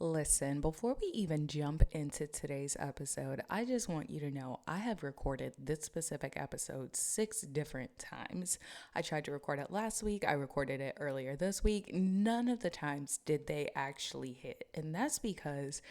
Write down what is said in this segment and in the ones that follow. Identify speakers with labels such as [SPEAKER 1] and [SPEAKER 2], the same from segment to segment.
[SPEAKER 1] Listen, before we even jump into today's episode, I just want you to know I have recorded this specific episode 6 different times. I tried to record it last week, I recorded it earlier this week. None of the times did they actually hit. And that's because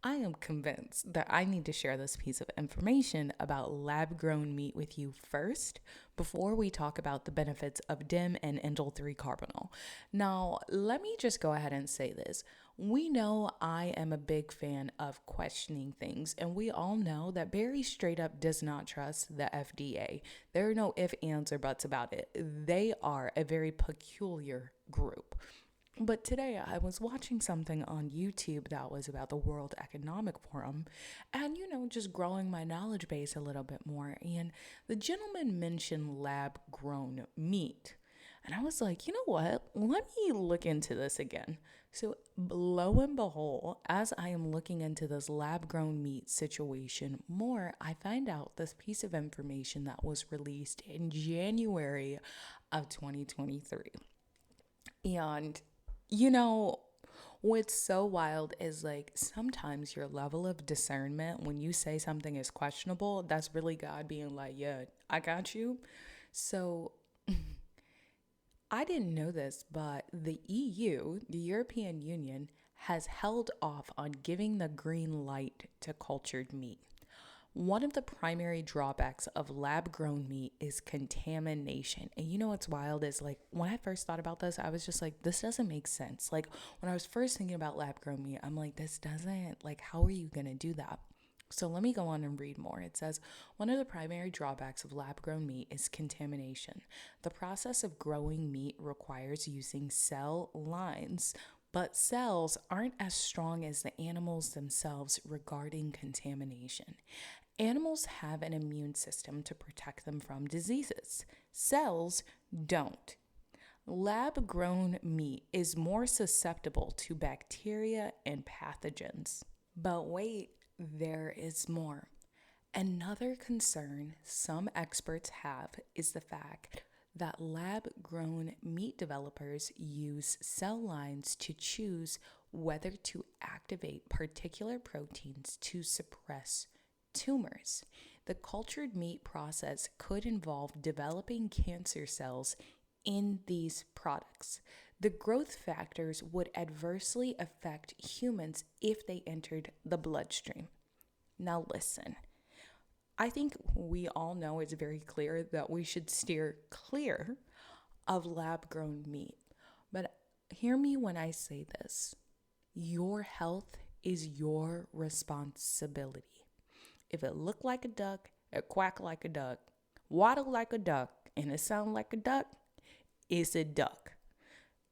[SPEAKER 1] I am convinced that I need to share this piece of information about lab grown meat with you first before we talk about the benefits of DIM and indole 3 carbonyl. Now, let me just go ahead and say this. We know I am a big fan of questioning things, and we all know that Berri straight up does not trust the FDA. There are no ifs, ands, or buts about it. They are a very peculiar group. But today I was watching something on YouTube that was about the World Economic Forum and, just growing my knowledge base a little bit more. And the gentleman mentioned lab grown meat. And I was like, you know what? Let me look into this again. So lo and behold, as I am looking into this lab grown meat situation more, I find out this piece of information that was released in January of 2023. And what's so wild is like sometimes your level of discernment when you say something is questionable, that's really God being like, yeah, I got you. So I didn't know this, but the EU, the European Union, has held off on giving the green light to cultured meat. One of the primary drawbacks of lab-grown meat is contamination. And what's wild is like when I first thought about this, I was just like, this doesn't make sense. Like when I was first thinking about lab-grown meat, I'm like, this doesn't, like, how are you going to do that? So let me go on and read more. It says, one of the primary drawbacks of lab-grown meat is contamination. The process of growing meat requires using cell lines, but cells aren't as strong as the animals themselves regarding contamination. Animals have an immune system to protect them from diseases. Cells don't. Lab-grown meat is more susceptible to bacteria and pathogens. But wait, there is more. Another concern some experts have is the fact that lab-grown meat developers use cell lines to choose whether to activate particular proteins to suppress tumors. The cultured meat process could involve developing cancer cells in these products. The growth factors would adversely affect humans if they entered the bloodstream. Now listen, I think we all know it's very clear that we should steer clear of lab-grown meat. But hear me when I say this. Your health is your responsibility. If it look like a duck, it quack like a duck, waddle like a duck, and it sound like a duck, it's a duck.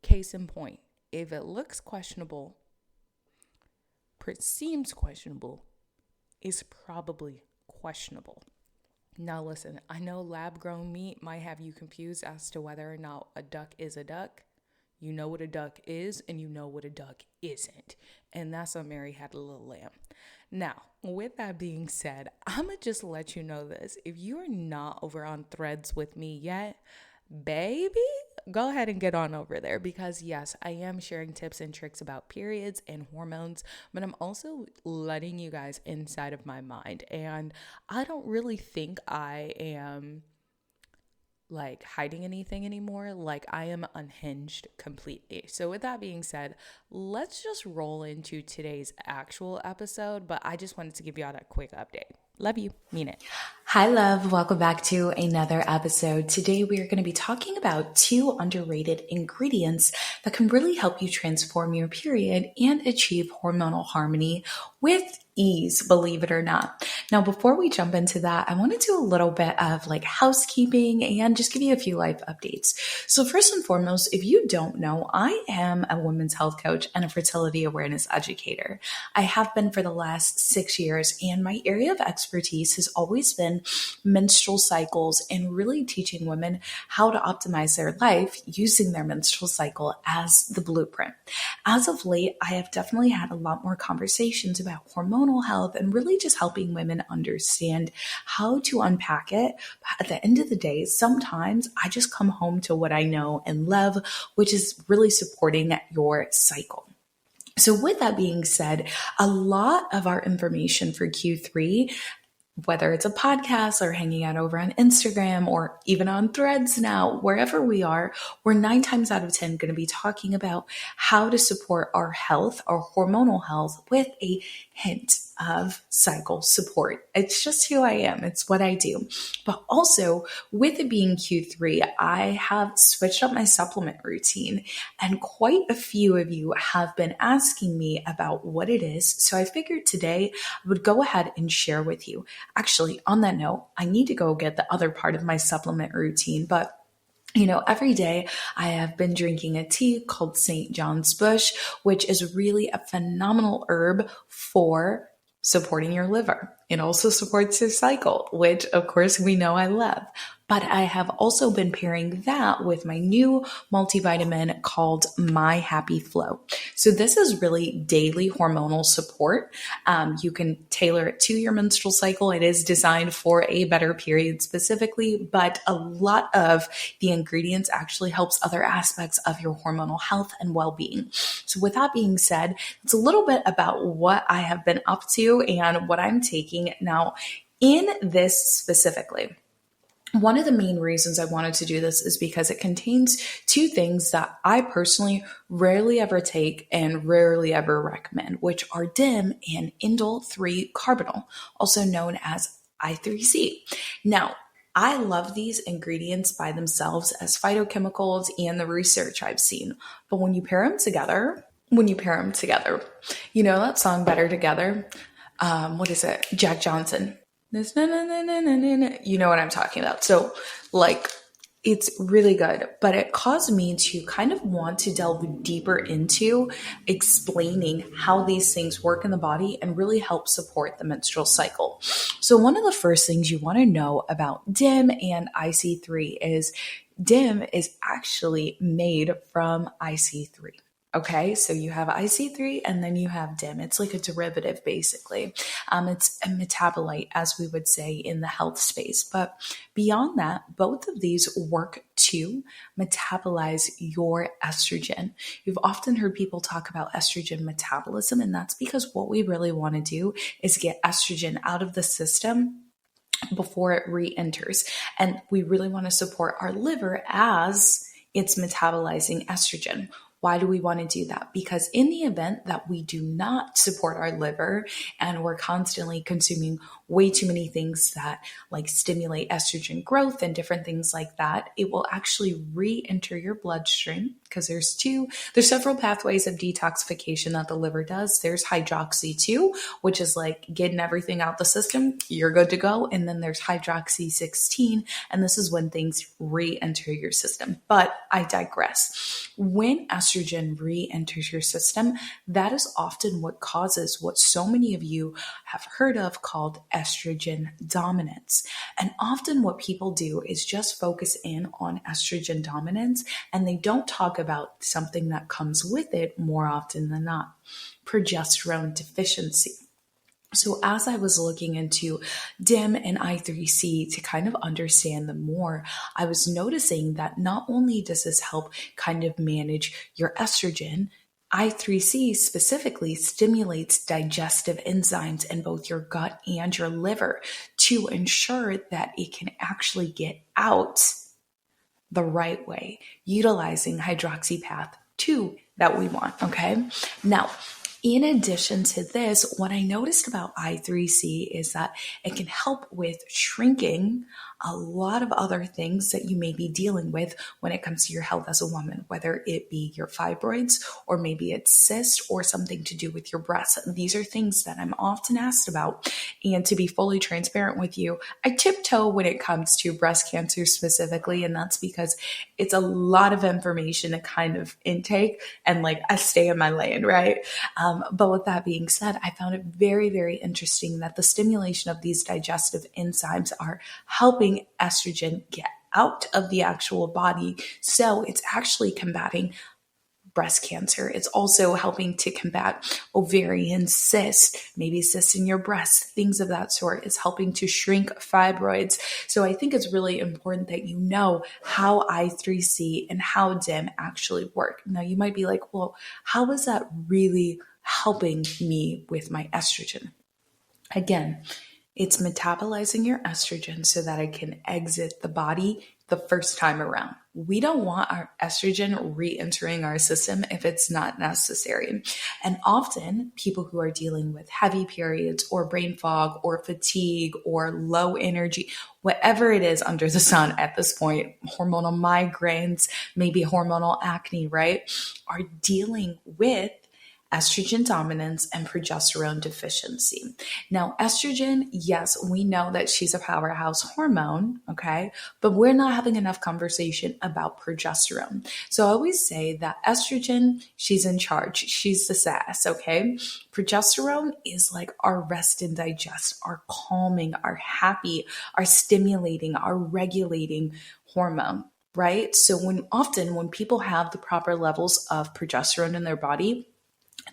[SPEAKER 1] Case in point, if it looks questionable, seems questionable, it's probably questionable. Now listen, I know lab-grown meat might have you confused as to whether or not a duck is a duck. You know what a duck is and you know what a duck isn't. And that's why Mary had a little lamb. Now, with that being said, I'm going to just let you know this. If you're not over on Threads with me yet, baby, go ahead and get on over there because yes, I am sharing tips and tricks about periods and hormones, but I'm also letting you guys inside of my mind. And I don't really think I am like hiding anything anymore. Like I am unhinged completely. So with that being said, let's just roll into today's actual episode, but I just wanted to give you all that quick update. Love you. Mean it.
[SPEAKER 2] Hi, love. Welcome back to another episode. Today, we are going to be talking about 2 underrated ingredients that can really help you transform your period and achieve hormonal harmony with ease, believe it or not. Now, before we jump into that, I want to do a little bit of like housekeeping and just give you a few life updates. So first and foremost, if you don't know, I am a women's health coach and a fertility awareness educator. I have been for the last 6 years, and my area of expertise has always been menstrual cycles and really teaching women how to optimize their life using their menstrual cycle as the blueprint. As of late, I have definitely had a lot more conversations about hormonal health and really just helping women understand how to unpack it. But at the end of the day, sometimes I just come home to what I know and love, which is really supporting your cycle. So with that being said, a lot of our information for Q3, whether it's a podcast or hanging out over on Instagram or even on Threads now, wherever we are, we're 9 times out of 10 going to be talking about how to support our health, our hormonal health, with a hint of cycle support. It's just who I am. It's what I do. But also, with it being Q3, I have switched up my supplement routine, and quite a few of you have been asking me about what it is. So I figured today I would go ahead and share with you. Actually, on that note, I need to go get the other part of my supplement routine, but every day I have been drinking a tea called St. John's Bush, which is really a phenomenal herb for supporting your liver. It also supports your cycle, which of course we know I love. But I have also been pairing that with my new multivitamin called My Happy Flow. So this is really daily hormonal support. You can tailor it to your menstrual cycle. It is designed for a better period specifically, but a lot of the ingredients actually helps other aspects of your hormonal health and well-being. So with that being said, it's a little bit about what I have been up to and what I'm taking now in this specifically. One of the main reasons I wanted to do this is because it contains 2 things that I personally rarely ever take and rarely ever recommend, which are DIM and indole 3-carbinol, also known as I3C. Now, I love these ingredients by themselves as phytochemicals and the research I've seen, but when you pair them together, you know that song Better Together? What is it? Jack Johnson. You know what I'm talking about. So it's really good, but it caused me to kind of want to delve deeper into explaining how these things work in the body and really help support the menstrual cycle. So one of the first things you want to know about DIM and IC3 is DIM is actually made from IC3. Okay, so you have IC3 and then you have DIM. It's like a derivative, basically. It's a metabolite, as we would say in the health space. But beyond that, both of these work to metabolize your estrogen. You've often heard people talk about estrogen metabolism, and that's because what we really want to do is get estrogen out of the system before it re-enters. And we really want to support our liver as it's metabolizing estrogen. Why do we want to do that? Because in the event that we do not support our liver and we're constantly consuming way too many things that stimulate estrogen growth and different things like that, it will actually re-enter your bloodstream, because there's several pathways of detoxification that the liver does. There's hydroxy 2, which is getting everything out the system, you're good to go. And then there's hydroxy 16, and this is when things re-enter your system. But I digress. When estrogen re-enters your system, that is often what causes what so many of you have heard of called estrogen dominance. And often what people do is just focus in on estrogen dominance, and they don't talk about something that comes with it more often than not: progesterone deficiency. So as I was looking into DIM and I3C to kind of understand them more, I was noticing that not only does this help kind of manage your estrogen, I3C specifically stimulates digestive enzymes in both your gut and your liver to ensure that it can actually get out the right way, utilizing hydroxy path 2 that we want, okay? Now, in addition to this, what I noticed about I3C is that it can help with shrinking a lot of other things that you may be dealing with when it comes to your health as a woman, whether it be your fibroids or maybe it's cyst or something to do with your breasts. These are things that I'm often asked about. And to be fully transparent with you, I tiptoe when it comes to breast cancer specifically. And that's because it's a lot of information to kind of intake, and I stay in my lane, right? But with that being said, I found it very, very interesting that the stimulation of these digestive enzymes are helping estrogen get out of the actual body. So it's actually combating breast cancer. It's also helping to combat ovarian cysts, maybe cysts in your breast, things of that sort. It's helping to shrink fibroids. So I think it's really important that you know how I3C and how DIM actually work. Now you might be like, well, how is that really helping me with my estrogen? Again, it's metabolizing your estrogen so that it can exit the body the first time around. We don't want our estrogen re-entering our system if it's not necessary. And often people who are dealing with heavy periods or brain fog or fatigue or low energy, whatever it is under the sun at this point, hormonal migraines, maybe hormonal acne, right, are dealing with estrogen dominance and progesterone deficiency. Now, estrogen, yes, we know that she's a powerhouse hormone, okay, but we're not having enough conversation about progesterone. So I always say that estrogen, she's in charge, she's the sass, okay? Progesterone is like our rest and digest, our calming, our happy, our stimulating, our regulating hormone. Right? So when people have the proper levels of progesterone in their body,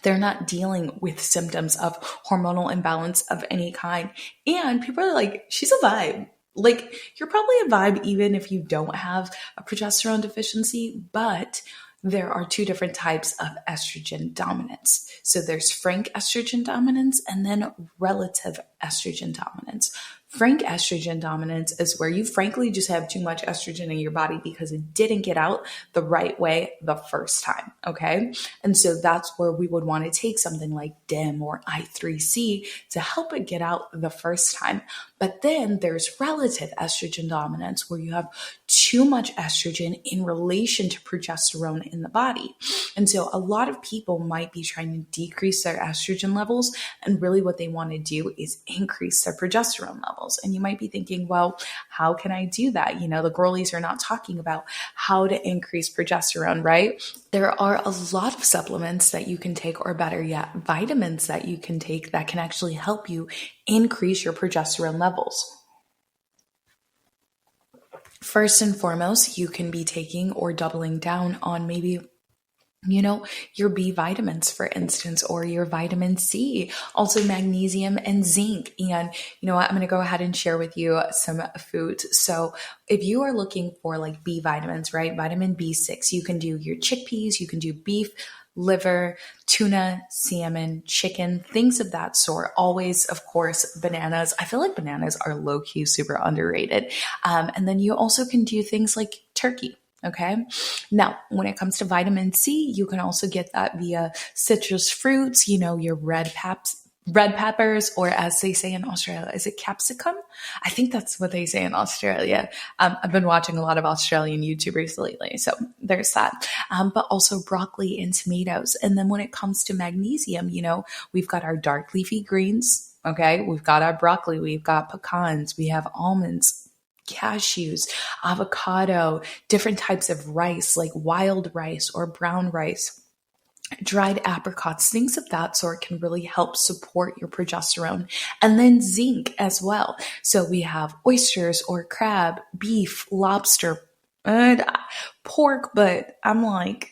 [SPEAKER 2] they're not dealing with symptoms of hormonal imbalance of any kind. And people are like, she's a vibe. Like, you're probably a vibe even if you don't have a progesterone deficiency, but there are two different types of estrogen dominance. So there's frank estrogen dominance and then relative estrogen dominance. Frank estrogen dominance is where you frankly just have too much estrogen in your body because it didn't get out the right way the first time, okay? And so that's where we would want to take something like DIM or I3C to help it get out the first time. But then there's relative estrogen dominance where you have too much estrogen in relation to progesterone in the body. And so a lot of people might be trying to decrease their estrogen levels, and really what they want to do is increase their progesterone levels. And you might be thinking, well, how can I do that? You know, the girlies are not talking about how to increase progesterone, right? There are a lot of supplements that you can take, or better yet, vitamins that you can take that can actually help you increase your progesterone levels. First and foremost, you can be taking or doubling down on maybe your B vitamins, for instance, or your vitamin C, also magnesium and zinc. And you know what, I'm going to go ahead and share with you some foods. So if you are looking for like B vitamins, right, vitamin B6, you can do your chickpeas, you can do beef, liver, tuna, salmon, chicken, things of that sort. Always, of course, bananas. I feel like bananas are low-key super underrated. And then you also can do things like turkey. Okay. Now, when it comes to vitamin C, you can also get that via citrus fruits, your red peppers, or as they say in Australia, is it capsicum? I think that's what they say in Australia. I've been watching a lot of Australian YouTubers lately, so there's that. But also broccoli and tomatoes. And then when it comes to magnesium, we've got our dark leafy greens. Okay. We've got our broccoli. We've got pecans. We have almonds, cashews, avocado, different types of rice, like wild rice or brown rice, dried apricots, things of that sort can really help support your progesterone. And then zinc as well. So we have oysters or crab, beef, lobster, pork, but I'm like,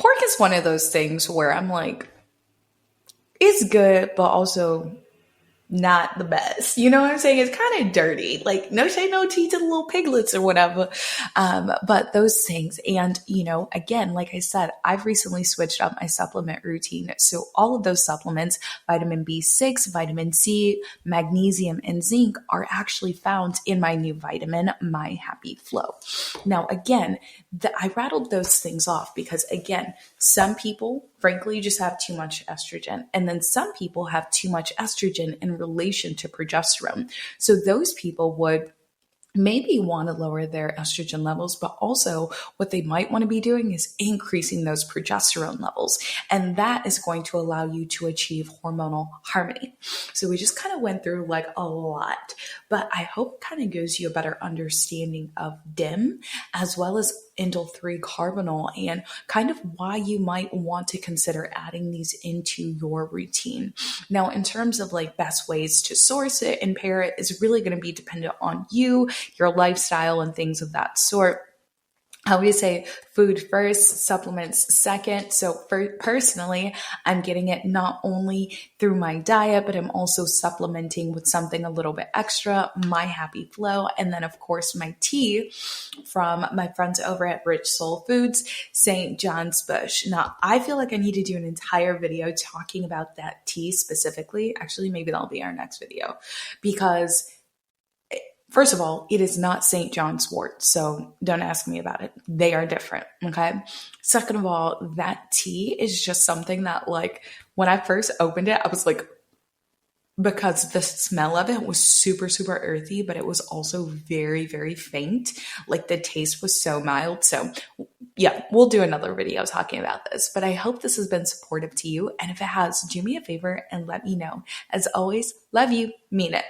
[SPEAKER 2] pork is one of those things where I'm like, it's good, but also not the best. You know what I'm saying? It's kind of dirty. Like, no shade, no tea to the little piglets or whatever. But those things. And, again, like I said, I've recently switched up my supplement routine. So all of those supplements, vitamin B6, vitamin C, magnesium, and zinc are actually found in my new vitamin, My Happy Flow. Now, again, I rattled those things off because, again, some people, frankly, just have too much estrogen. And then some people have too much estrogen in relation to progesterone. So those people would maybe want to lower their estrogen levels, but also what they might want to be doing is increasing those progesterone levels. And that is going to allow you to achieve hormonal harmony. So we just kind of went through like a lot, but I hope it kind of gives you a better understanding of DIM as well as indole 3 carbonyl and kind of why you might want to consider adding these into your routine. Now, in terms of like best ways to source it and pair it is really going to be dependent on you, your lifestyle, and things of that sort. I always say food first, supplements second. So personally, I'm getting it not only through my diet, but I'm also supplementing with something a little bit extra, my Happy Flow, and then of course my tea from my friends over at Rich Soul Foods, St. John's Bush. Now, I feel like I need to do an entire video talking about that tea specifically. Actually, maybe that'll be our next video, because first of all, it is not St. John's wort, so don't ask me about it. They are different, okay? Second of all, that tea is just something that, like, when I first opened it, I was like, because the smell of it was super, super earthy, but it was also very, very faint. Like, the taste was so mild. So, yeah, we'll do another video talking about this. But I hope this has been supportive to you. And if it has, do me a favor and let me know. As always, love you, mean it.